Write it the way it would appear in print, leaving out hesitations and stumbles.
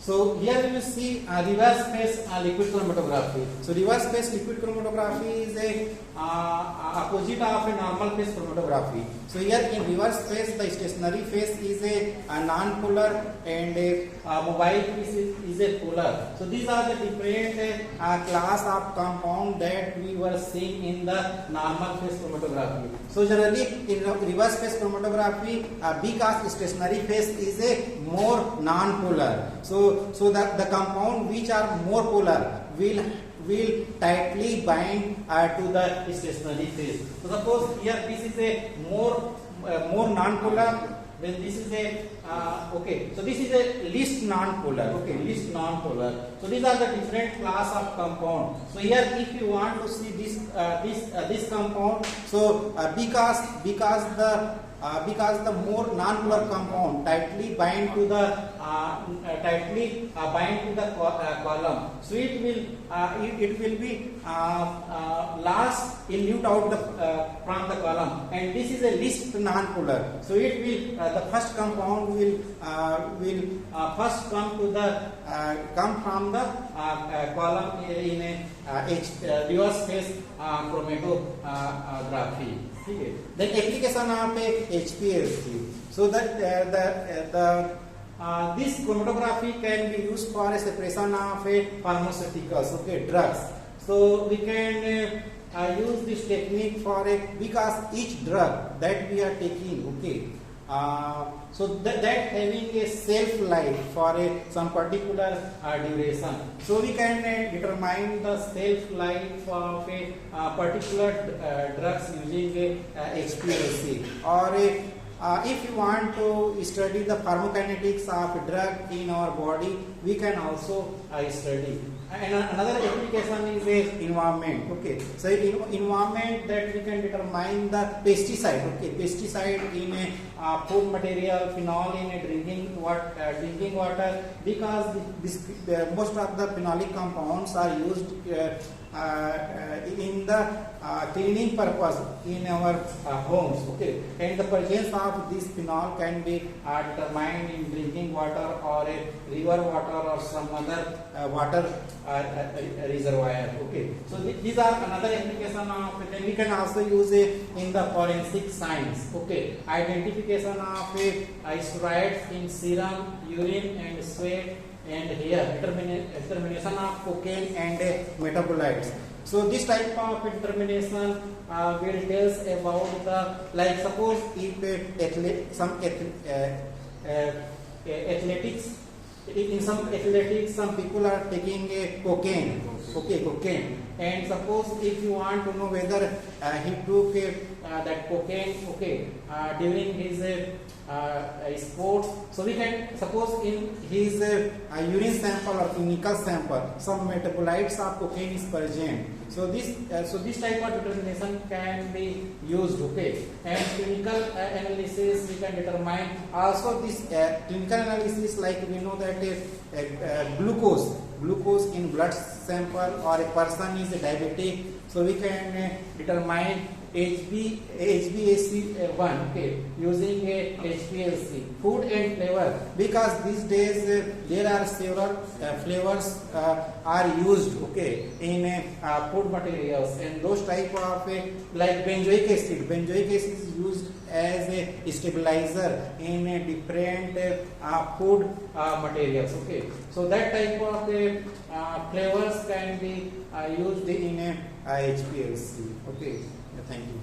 So here we will see reverse phase liquid chromatography. So reverse phase liquid chromatography is a opposite of a normal phase chromatography. So here in reverse phase, the stationary phase is a non-polar and a mobile phase is a polar. So these are the different class of compound that we were seeing in the normal phase chromatography. So generally in reverse phase chromatography, because stationary phase is a more non-polar. So that the compound which are more polar will tightly bind to the stationary phase. So suppose here this is a more non-polar, then this is a okay. So this is a least non-polar. Okay, least non-polar. So these are the different class of compound. So here, if you want to see this compound, so because the more non-polar compound tightly bind to the column, so it will be last elute out from the column, and this is a least non-polar. So it will the first compound will first come from the column in a reverse phase chromatography. Okay. Then application of a HPLC. So that this chromatography can be used for a separation of a pharmaceuticals, okay, drugs. So we can use this technique for because each drug that we are taking, okay, so that having a shelf life for some particular duration. So we can determine the shelf life of a particular drugs using a HPLC, or if you want to study the pharmacokinetics of a drug in our body, we can also study. And another application is a environment. Okay, so in environment that we can determine the pesticide. Okay, pesticide in a food material, phenol in a drinking water, because most of the phenolic compounds are used in the cleaning purpose in our homes. Okay, and the presence of this phenol can be determined in drinking water or a river water or some other water reservoir. Okay, so these are another application of it. Then we can also use it in the forensic science. Okay, identification of steroids in serum, urine, and sweat, and here determination of cocaine and metabolites. So this type of determination will tells about the, like suppose if athletics, in some athletics some people are taking a cocaine, okay, cocaine, and suppose if you want to know whether he took that cocaine, okay, during his sports, so we can suppose in his urine sample or clinical sample some metabolites of cocaine is present. So this type of determination can be used. Okay, and clinical analysis we can determine also this clinical analysis, like we know that glucose in blood sample, or a person is diabetic, so we can determine HbA1C, okay, using a HPLC. Food and flavor, because these days there are several flavors are used, okay, in food materials, and those type of like benzoic acid is used as a stabilizer in different food materials. Okay, so that type of flavors can be used in a HPLC. Okay, thank you.